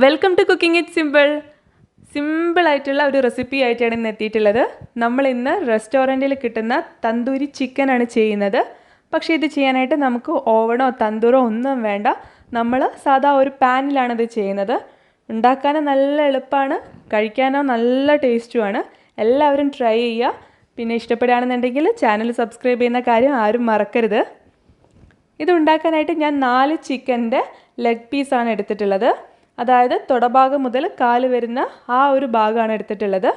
Welcome to cooking it simple. സിമ്പിളായിട്ടുള്ള ഒരു recipe ആയിട്ടാണ് ഇന്ന് എത്തിയിട്ടുള്ളത്. നമ്മളിന്ന് റെസ്റ്റോറൻറ്റിൽ കിട്ടുന്ന തന്തൂരി ചിക്കനാണ് ചെയ്യുന്നത്. പക്ഷേ ഇത് ചെയ്യാനായിട്ട് നമുക്ക് ഓവണോ തന്തൂറോ ഒന്നും വേണ്ട. നമ്മൾ സാധാ ഒരു പാനിലാണിത് ചെയ്യുന്നത്. ഉണ്ടാക്കാനും നല്ല എളുപ്പമാണ്, കഴിക്കാനോ നല്ല ടേസ്റ്റുമാണ്. എല്ലാവരും ട്രൈ ചെയ്യുക. പിന്നെ ഇഷ്ടപ്പെടുകയാണെന്നുണ്ടെങ്കിൽ ചാനൽ സബ്സ്ക്രൈബ് ചെയ്യുന്ന കാര്യം ആരും മറക്കരുത്. ഇത് ഉണ്ടാക്കാനായിട്ട് ഞാൻ 4 ചിക്കൻ്റെ ലെഗ് പീസാണ് എടുത്തിട്ടുള്ളത്. അതായത് തുടഭാഗം മുതൽ കാല് വരുന്ന ആ ഒരു ഭാഗമാണ് എടുത്തിട്ടുള്ളത്.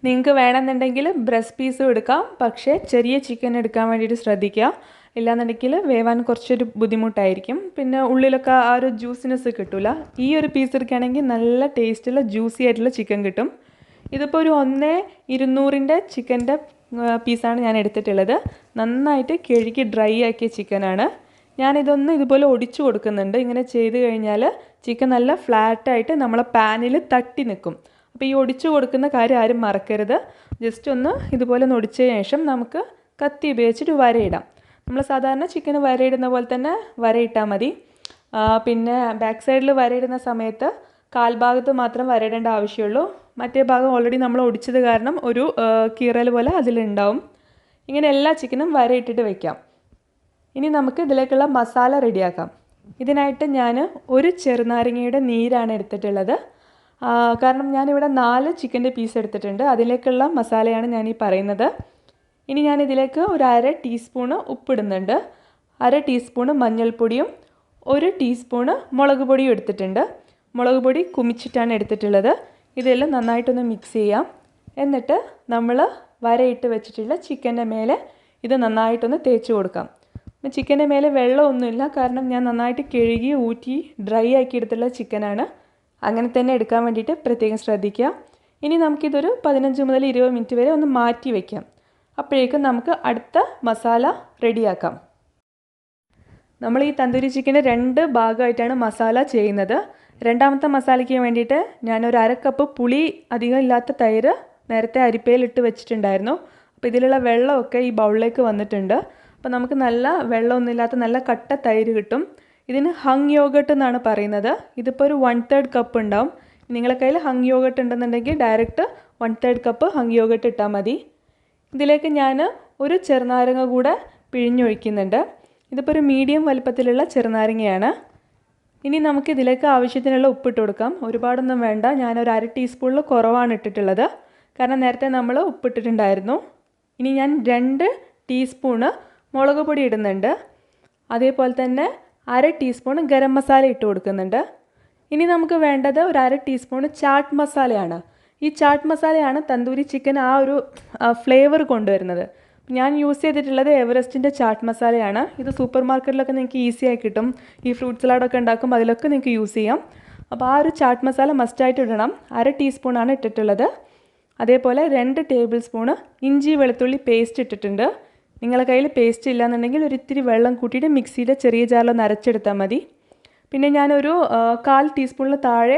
നിങ്ങൾക്ക് വേണമെന്നുണ്ടെങ്കിൽ ബ്രസ്റ്റ് പീസും എടുക്കാം, പക്ഷേ ചെറിയ ചിക്കൻ എടുക്കാൻ വേണ്ടിയിട്ട് ശ്രദ്ധിക്കുക. ഇല്ലാന്നുണ്ടെങ്കിൽ വേവാൻ കുറച്ചൊരു ബുദ്ധിമുട്ടായിരിക്കും. പിന്നെ ഉള്ളിലൊക്കെ ആ ഒരു ജ്യൂസിനെസ് കിട്ടില്ല. ഈ ഒരു പീസ് എടുക്കുകയാണെങ്കിൽ നല്ല ടേസ്റ്റുള്ള ജ്യൂസി ആയിട്ടുള്ള ചിക്കൻ കിട്ടും. ഇതിപ്പോൾ ഒരു 1/200 ചിക്കൻ്റെ പീസാണ് ഞാൻ എടുത്തിട്ടുള്ളത്. നന്നായിട്ട് കഴുകി ഡ്രൈ ആക്കിയ ചിക്കനാണ്. ഞാനിതൊന്ന് ഇതുപോലെ ഒടിച്ചു കൊടുക്കുന്നുണ്ട്. ഇങ്ങനെ ചെയ്ത് കഴിഞ്ഞാൽ ചിക്കൻ നല്ല ഫ്ലാറ്റായിട്ട് നമ്മളെ പാനിൽ തട്ടി നിൽക്കും. അപ്പോൾ ഈ ഒടിച്ചു കൊടുക്കുന്ന കാര്യം ആരും മറക്കരുത്. ജസ്റ്റ് ഒന്ന് ഇതുപോലെ ഒന്ന് ഒടിച്ചതിന് ശേഷം നമുക്ക് കത്തി ഉപയോഗിച്ചിട്ട് വരയിടാം. നമ്മൾ സാധാരണ ചിക്കന് വരയിടുന്ന പോലെ തന്നെ വരയിട്ടാൽ മതി. പിന്നെ ബാക്ക് സൈഡിൽ വരയിടുന്ന സമയത്ത് കാൽഭാഗത്ത് മാത്രം വരയിടേണ്ട ആവശ്യമുള്ളൂ. മറ്റേ ഭാഗം ഓൾറെഡി നമ്മൾ ഒടിച്ചത് കാരണം ഒരു കീറൽ പോലെ അതിലുണ്ടാവും. ഇങ്ങനെ എല്ലാ ചിക്കനും വരയിട്ടിട്ട് വയ്ക്കാം. ഇനി നമുക്ക് ഇതിലേക്കുള്ള മസാല റെഡിയാക്കാം. ഇതിനായിട്ട് ഞാൻ ഒരു ചെറുനാരങ്ങയുടെ നീരാണ് എടുത്തിട്ടുള്ളത്. കാരണം ഞാനിവിടെ 4 ചിക്കൻ്റെ പീസ് എടുത്തിട്ടുണ്ട്. അതിലേക്കുള്ള മസാലയാണ് ഞാനീ പറയുന്നത്. ഇനി ഞാനിതിലേക്ക് ഒരു 1/2 ടീസ്പൂണ് ഉപ്പിടുന്നുണ്ട്. 1/2 ടീസ്പൂണ് മഞ്ഞൾപ്പൊടിയും 1 ടീസ്പൂണ് മുളക് പൊടിയും എടുത്തിട്ടുണ്ട്. മുളക് പൊടി കുമിച്ചിട്ടാണ് എടുത്തിട്ടുള്ളത്. ഇതെല്ലാം നന്നായിട്ടൊന്ന് മിക്സ് ചെയ്യാം. എന്നിട്ട് നമ്മൾ വരയിട്ട് വെച്ചിട്ടുള്ള ചിക്കൻ്റെ മേലെ ഇത് നന്നായിട്ടൊന്ന് തേച്ച് കൊടുക്കാം. ചിക്കൻ്റെ മേലെ വെള്ളമൊന്നുമില്ല, കാരണം ഞാൻ നന്നായിട്ട് കഴുകി ഊറ്റി ഡ്രൈ ആക്കി എടുത്തുള്ള ചിക്കനാണ്. അങ്ങനെ തന്നെ എടുക്കാൻ വേണ്ടിയിട്ട് പ്രത്യേകം ശ്രദ്ധിക്കുക. ഇനി നമുക്കിതൊരു 15 മുതൽ 20 മിനിറ്റ് വരെ ഒന്ന് മാറ്റി വയ്ക്കാം. അപ്പോഴേക്കും നമുക്ക് അടുത്ത മസാല റെഡിയാക്കാം. നമ്മൾ ഈ തന്തൂരി ചിക്കന് 2 ഭാഗമായിട്ടാണ് മസാല ചെയ്യുന്നത്. രണ്ടാമത്തെ മസാലയ്ക്ക് വേണ്ടിയിട്ട് ഞാനൊരു 1/2 കപ്പ് പുളി അധികം ഇല്ലാത്ത തൈര് നേരത്തെ അരിപ്പയിലിട്ട് വെച്ചിട്ടുണ്ടായിരുന്നു. അപ്പോൾ ഇതിലുള്ള വെള്ളമൊക്കെ ഈ ബൗളിലേക്ക് വന്നിട്ടുണ്ട്. അപ്പോൾ നമുക്ക് നല്ല വെള്ളമൊന്നുമില്ലാത്ത നല്ല കട്ട തൈര് കിട്ടും. ഇതിന് ഹങ് യോഗട്ട് എന്നാണ് പറയുന്നത്. ഇതിപ്പോൾ ഒരു 1/3 കപ്പ് ഉണ്ടാവും. നിങ്ങളുടെ കയ്യിൽ ഹങ് യോഗട്ട് ഉണ്ടെന്നുണ്ടെങ്കിൽ ഡയറക്റ്റ് 1/3 കപ്പ് ഹങ് യോഗട്ട് ഇട്ടാൽ മതി. ഇതിലേക്ക് ഞാൻ ഒരു ചെറുനാരങ്ങ കൂടെ പിഴിഞ്ഞൊഴിക്കുന്നുണ്ട്. ഇതിപ്പോൾ ഒരു മീഡിയം വലുപ്പത്തിലുള്ള ചെറുനാരങ്ങയാണ്. ഇനി നമുക്കിതിലേക്ക് ആവശ്യത്തിനുള്ള ഉപ്പിട്ട് കൊടുക്കാം. ഒരുപാടൊന്നും വേണ്ട. ഞാനൊരു 1/2 ടീസ്പൂണിൽ കുറവാണ് ഇട്ടിട്ടുള്ളത്, കാരണം നേരത്തെ നമ്മൾ ഉപ്പിട്ടിട്ടുണ്ടായിരുന്നു. ഇനി ഞാൻ 2 ടീസ്പൂണ് മുളക് പൊടി ഇടുന്നുണ്ട്. അതേപോലെ തന്നെ 1/2 ടീസ്പൂൺ ഗരം മസാല ഇട്ട് കൊടുക്കുന്നുണ്ട്. ഇനി നമുക്ക് വേണ്ടത് ഒരു 1/2 ടീസ്പൂൺ ചാട്ട് മസാലയാണ്. ഈ ചാട്ട് മസാലയാണ് തന്തൂരി ചിക്കൻ ആ ഒരു ഫ്ലേവർ കൊണ്ടുവരുന്നത്. ഞാൻ യൂസ് ചെയ്തിട്ടുള്ളത് എവറസ്റ്റിൻ്റെ ചാട്ട് മസാലയാണ്. ഇത് സൂപ്പർ മാർക്കറ്റിലൊക്കെ നിങ്ങൾക്ക് ഈസിയായി കിട്ടും. ഈ ഫ്രൂട്ട് സലാഡൊക്കെ ഉണ്ടാക്കുമ്പോൾ അതിലൊക്കെ നിങ്ങൾക്ക് യൂസ് ചെയ്യാം. അപ്പോൾ ആ ഒരു ചാട്ട് മസാല മസ്റ്റായിട്ട് ഇടണം. 1/2 ടീസ്പൂണാണ് ഇട്ടിട്ടുള്ളത്. അതേപോലെ 2 ടേബിൾ സ്പൂണ് ഇഞ്ചി വെളുത്തുള്ളി പേസ്റ്റ് ഇട്ടിട്ടുണ്ട്. നിങ്ങളുടെ കയ്യിൽ പേസ്റ്റ് ഇല്ലയെന്നുണ്ടെങ്കിൽ ഒരു ഇത്തിരി വെള്ളം കൂട്ടിയിട്ട് മിക്സിയുടെ ചെറിയ ജാറിലൊന്ന് അരച്ചെടുത്താൽ മതി. പിന്നെ ഞാനൊരു 1/4 ടീസ്പൂണിൽ താഴെ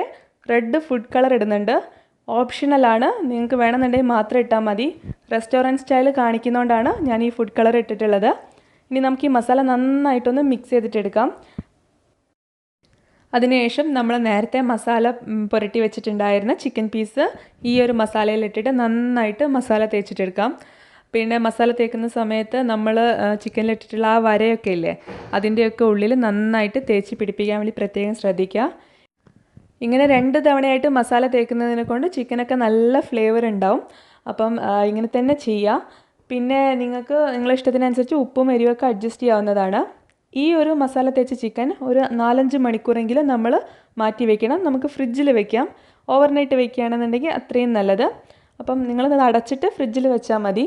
റെഡ് ഫുഡ് കളർ ഇടുന്നുണ്ട്. ഓപ്ഷണലാണ്, നിങ്ങൾക്ക് വേണമെന്നുണ്ടെങ്കിൽ മാത്രം ഇട്ടാൽ മതി. റെസ്റ്റോറൻറ്റ് സ്റ്റൈൽ കാണിക്കുന്നതുകൊണ്ടാണ് ഞാൻ ഈ ഫുഡ് കളർ ഇട്ടിട്ടുള്ളത്. ഇനി നമുക്ക് ഈ മസാല നന്നായിട്ടൊന്ന് മിക്സ് ചെയ്തിട്ടെടുക്കാം. അതിനുശേഷം നമ്മൾ നേരത്തെ മസാല പുരട്ടി വെച്ചിട്ടുണ്ടായിരുന്ന ചിക്കൻ പീസ് ഈ ഒരു മസാലയിലിട്ടിട്ട് നന്നായിട്ട് മസാല തേച്ചിട്ടെടുക്കാം. പിന്നെ മസാല തേക്കുന്ന സമയത്ത് നമ്മൾ ചിക്കനിലിട്ടിട്ടുള്ള ആ വരയൊക്കെ ഇല്ലേ, അതിൻ്റെയൊക്കെ ഉള്ളിൽ നന്നായിട്ട് തേച്ച് പിടിപ്പിക്കാൻ വേണ്ടി പ്രത്യേകം ശ്രദ്ധിക്കുക. ഇങ്ങനെ 2 തവണയായിട്ട് മസാല തേക്കുന്നതിനെ കൊണ്ട് ചിക്കനൊക്കെ നല്ല ഫ്ലേവർ ഉണ്ടാവും. അപ്പം ഇങ്ങനെ തന്നെ ചെയ്യുക. പിന്നെ നിങ്ങൾക്ക് നിങ്ങളുടെ ഇഷ്ടത്തിനനുസരിച്ച് ഉപ്പും എരിവൊക്കെ അഡ്ജസ്റ്റ് ചെയ്യാവുന്നതാണ്. ഈ ഒരു മസാല തേച്ച ചിക്കൻ ഒരു 4-5 മണിക്കൂറെങ്കിലും നമ്മൾ മാറ്റി വയ്ക്കണം. നമുക്ക് ഫ്രിഡ്ജിൽ വെക്കാം. ഓവർനൈറ്റ് വയ്ക്കുകയാണെന്നുണ്ടെങ്കിൽ അത്രയും നല്ലത്. അപ്പം നിങ്ങളത് അടച്ചിട്ട് ഫ്രിഡ്ജിൽ വെച്ചാൽ മതി.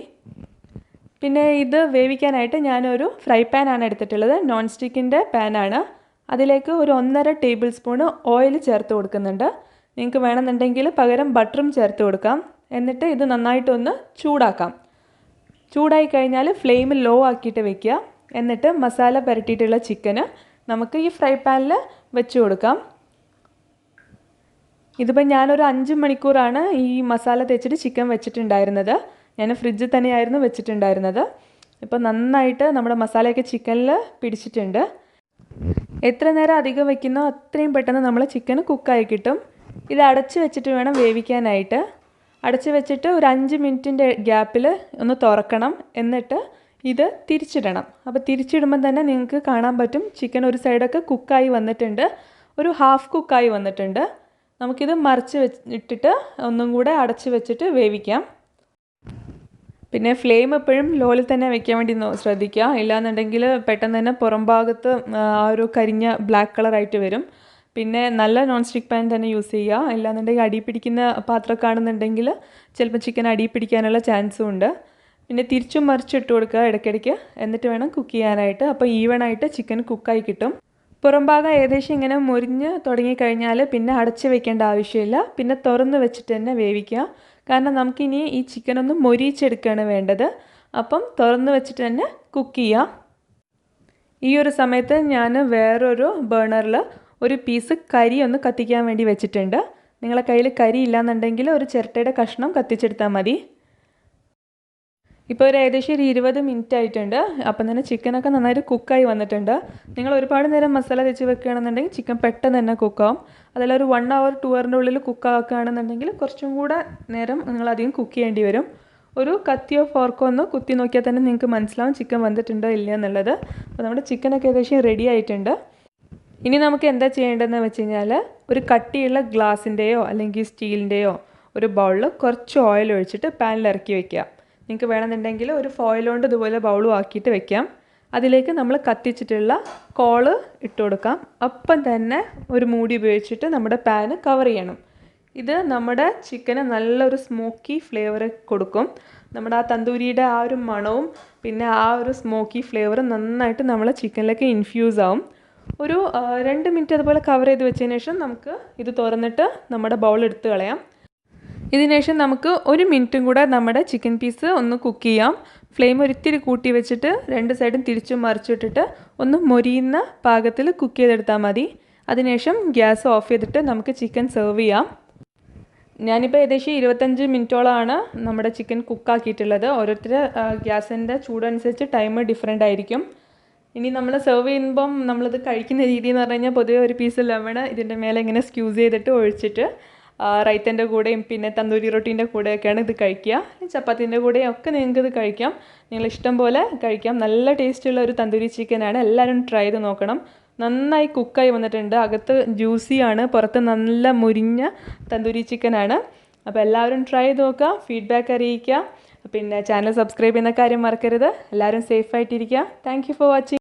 പിന്നെ ഇത് വേവിക്കാനായിട്ട് ഞാനൊരു ഫ്രൈ പാനാണ് എടുത്തിട്ടുള്ളത്. നോൺ സ്റ്റിക്കിൻ്റെ പാനാണ്. അതിലേക്ക് ഒരു 1.5 ടേബിൾ സ്പൂണ് ഓയിൽ ചേർത്ത് കൊടുക്കുന്നുണ്ട്. നിങ്ങൾക്ക് വേണമെന്നുണ്ടെങ്കിൽ പകരം ബട്ടറും ചേർത്ത് കൊടുക്കാം. എന്നിട്ട് ഇത് നന്നായിട്ടൊന്ന് ചൂടാക്കാം. ചൂടായി കഴിഞ്ഞാൽ ഫ്ലെയിം ലോ ആക്കിയിട്ട് വെക്കുക. എന്നിട്ട് മസാല പുരട്ടിയിട്ടുള്ള ചിക്കന് നമുക്ക് ഈ ഫ്രൈ പാനിൽ വെച്ച് കൊടുക്കാം. ഇതിപ്പോൾ ഞാനൊരു 5 മണിക്കൂറാണ് ഈ മസാല തേച്ചിട്ട് ചിക്കൻ വെച്ചിട്ടുണ്ടായിരുന്നത്. ഞാൻ ഫ്രിഡ്ജിൽ തന്നെയായിരുന്നു വെച്ചിട്ടുണ്ടായിരുന്നത്. ഇപ്പോൾ നന്നായിട്ട് നമ്മുടെ മസാലയൊക്കെ ചിക്കനിൽ പിടിച്ചിട്ടുണ്ട്. എത്ര നേരം അധികം വയ്ക്കുന്നോ അത്രയും പെട്ടെന്ന് നമ്മൾ ചിക്കൻ കുക്കായി കിട്ടും. ഇത് അടച്ച് വെച്ചിട്ട് വേണം വേവിക്കാനായിട്ട്. അടച്ച് വെച്ചിട്ട് ഒരു 5 മിനിറ്റിൻ്റെ ഗ്യാപ്പിൽ ഒന്ന് തുറക്കണം. എന്നിട്ട് ഇത് തിരിച്ചിടണം. അപ്പോൾ തിരിച്ചിടുമ്പോൾ തന്നെ നിങ്ങൾക്ക് കാണാൻ പറ്റും ചിക്കൻ ഒരു സൈഡൊക്കെ കുക്കായി വന്നിട്ടുണ്ട്, ഒരു ഹാഫ് കുക്കായി വന്നിട്ടുണ്ട്. നമുക്കിത് മറിച്ച് ഇട്ടിട്ട് ഒന്നും കൂടെ അടച്ച് വെച്ചിട്ട് വേവിക്കാം. പിന്നെ ഫ്ലെയിം എപ്പോഴും ലോയിൽ തന്നെ വെക്കാൻ വേണ്ടി ശ്രദ്ധിക്കുക. ഇല്ലാന്നുണ്ടെങ്കിൽ പെട്ടെന്ന് തന്നെ പുറം ഭാഗത്ത് ആ ഒരു കരിഞ്ഞ ബ്ലാക്ക് കളറായിട്ട് വരും. പിന്നെ നല്ല നോൺ സ്റ്റിക്ക് പാൻ തന്നെ യൂസ് ചെയ്യുക. ഇല്ലാന്നുണ്ടെങ്കിൽ അടി പിടിക്കുന്ന പാത്രം കാണുന്നുണ്ടെങ്കിൽ ചിലപ്പോൾ ചിക്കൻ അടി പിടിക്കാനുള്ള ചാൻസും ഉണ്ട്. പിന്നെ തിരിച്ചും മറിച്ചിട്ട് കൊടുക്കുക ഇടയ്ക്കിടയ്ക്ക്. എന്നിട്ട് വേണം കുക്ക് ചെയ്യാനായിട്ട്. അപ്പോൾ ഈവണായിട്ട് ചിക്കൻ കുക്കായി കിട്ടും. പുറം ഭാഗം ഏകദേശം ഇങ്ങനെ മുരിഞ്ഞ് തുടങ്ങിക്കഴിഞ്ഞാൽ പിന്നെ അടച്ച് വെക്കേണ്ട ആവശ്യമില്ല. പിന്നെ തുറന്ന് വെച്ചിട്ട് തന്നെ വേവിക്കുക. കാരണം നമുക്കിനി ഈ ചിക്കനൊന്ന് മൊരിയിച്ചെടുക്കുകയാണ് വേണ്ടത്. അപ്പം തുറന്ന് വെച്ചിട്ട് തന്നെ കുക്ക് ചെയ്യുക. ഈ ഒരു സമയത്ത് ഞാൻ വേറൊരു ബേണറിൽ ഒരു പീസ് കരി ഒന്ന് കത്തിക്കാൻ വേണ്ടി വെച്ചിട്ടുണ്ട്. നിങ്ങളുടെ കയ്യിൽ കരി ഇല്ലാന്നുണ്ടെങ്കിൽ ഒരു ചിരട്ടയുടെ കഷ്ണം കത്തിച്ചെടുത്താൽ മതി. ഇപ്പോൾ ഒരു ഏകദേശം ഒരു 20 മിനിറ്റ് ആയിട്ടുണ്ട്. അപ്പം തന്നെ ചിക്കനൊക്കെ നന്നായിട്ട് കുക്കായി വന്നിട്ടുണ്ട്. നിങ്ങൾ ഒരുപാട് നേരം മസാല തേച്ച് വെക്കുകയാണെന്നുണ്ടെങ്കിൽ ചിക്കൻ പെട്ടെന്ന് തന്നെ കുക്കാവും. അതിൽ ഒരു 1 hour 2 hourൻ്റെ ഉള്ളിൽ കുക്കാക്കുകയാണെന്നുണ്ടെങ്കിൽ കുറച്ചും കൂടെ നേരം നിങ്ങളധികം കുക്ക് ചെയ്യേണ്ടി വരും. ഒരു കത്തിയോ ഫോർക്കോ ഒന്ന് കുത്തി നോക്കിയാൽ തന്നെ നിങ്ങൾക്ക് മനസ്സിലാവും ചിക്കൻ വന്നിട്ടുണ്ടോ ഇല്ല എന്നുള്ളത്. അപ്പോൾ നമ്മുടെ ചിക്കനൊക്കെ ഏകദേശം റെഡി ആയിട്ടുണ്ട്. ഇനി നമുക്ക് എന്താ ചെയ്യേണ്ടതെന്ന് വെച്ച് കഴിഞ്ഞാൽ ഒരു കട്ടിയുള്ള ഗ്ലാസിൻ്റെയോ അല്ലെങ്കിൽ സ്റ്റീലിൻ്റെയോ ഒരു ബൗളിൽ കുറച്ച് ഓയിൽ ഒഴിച്ചിട്ട് പാനിൽ ഇറക്കി വയ്ക്കുക. നിങ്ങൾക്ക് വേണമെന്നുണ്ടെങ്കിൽ ഒരു ഫോയിൽ കൊണ്ട് ഇതുപോലെ ബൗളും ആക്കിയിട്ട് വെക്കാം. അതിലേക്ക് നമ്മൾ കത്തിച്ചിട്ടുള്ള കോള് ഇട്ട് കൊടുക്കാം. അപ്പം തന്നെ ഒരു മൂടി ഉപയോഗിച്ചിട്ട് നമ്മുടെ പാന് കവർ ചെയ്യണം. ഇത് നമ്മുടെ ചിക്കന് നല്ലൊരു സ്മോക്കി ഫ്ലേവർ കൊടുക്കും. നമ്മുടെ ആ തന്തൂരിയുടെ ആ ഒരു മണവും പിന്നെ ആ ഒരു സ്മോക്കി ഫ്ലേവർ നന്നായിട്ട് നമ്മളെ ചിക്കനിലേക്ക് ഇൻഫ്യൂസ് ആവും. ഒരു 2 മിനിറ്റ് അതുപോലെ കവർ ചെയ്ത് വെച്ചതിന് ശേഷം നമുക്ക് ഇത് തുറന്നിട്ട് നമ്മുടെ ബൗൾ എടുത്ത് കളയാം. ഇതിന് ശേഷം നമുക്ക് 1 മിനിറ്റും കൂടെ നമ്മുടെ ചിക്കൻ പീസ് ഒന്ന് കുക്ക് ചെയ്യാം. ഫ്ലെയിം ഒരിത്തിരി കൂട്ടി വെച്ചിട്ട് 2 സൈഡും തിരിച്ചും മറിച്ചിട്ടിട്ട് ഒന്ന് മൊരിയുന്ന പാകത്തിൽ കുക്ക് ചെയ്തെടുത്താൽ മതി. അതിനുശേഷം ഗ്യാസ് ഓഫ് ചെയ്തിട്ട് നമുക്ക് ചിക്കൻ സെർവ് ചെയ്യാം. ഞാനിപ്പോൾ ഏകദേശം 25 മിനിറ്റോളമാണ് നമ്മുടെ ചിക്കൻ കുക്കാക്കിയിട്ടുള്ളത്. ഓരോരുത്തർ ഗ്യാസിൻ്റെ ചൂടനുസരിച്ച് ടൈം ഡിഫറെൻ്റ് ആയിരിക്കും. ഇനി നമ്മൾ സെർവ് ചെയ്യുമ്പം നമ്മളിത് കഴിക്കുന്ന രീതി എന്ന് പറഞ്ഞു കഴിഞ്ഞാൽ പൊതുവെ ഒരു പീസ് ലെമൺ ഇതിൻ്റെ മേലെ ഇങ്ങനെ സ്ക്യൂസ് ചെയ്തിട്ട് ഒഴിച്ചിട്ട് റൈത്തൻ്റെ കൂടെയും പിന്നെ തന്തൂരി റൊട്ടീൻ്റെ കൂടെയൊക്കെയാണ് ഇത് കഴിക്കുക. ചപ്പാത്തിൻ്റെ കൂടെയും ഒക്കെ നിങ്ങൾക്കിത് കഴിക്കാം. നിങ്ങൾ ഇഷ്ടം പോലെ കഴിക്കാം. നല്ല ടേസ്റ്റുള്ള ഒരു തന്തൂരി ചിക്കനാണ്. എല്ലാവരും ട്രൈ ചെയ്ത് നോക്കണം. നന്നായി കുക്കായി വന്നിട്ടുണ്ട്. അകത്ത് ജ്യൂസിയാണ്, പുറത്ത് നല്ല മുരിഞ്ഞ തന്തൂരി ചിക്കനാണ്. അപ്പോൾ എല്ലാവരും ട്രൈ ചെയ്ത് നോക്കുക, ഫീഡ്ബാക്ക് അറിയിക്കുക. പിന്നെ ചാനൽ സബ്സ്ക്രൈബ് ചെയ്യുന്ന കാര്യം മറക്കരുത്. എല്ലാവരും സേഫായിട്ടിരിക്കുക. Thank you for watching.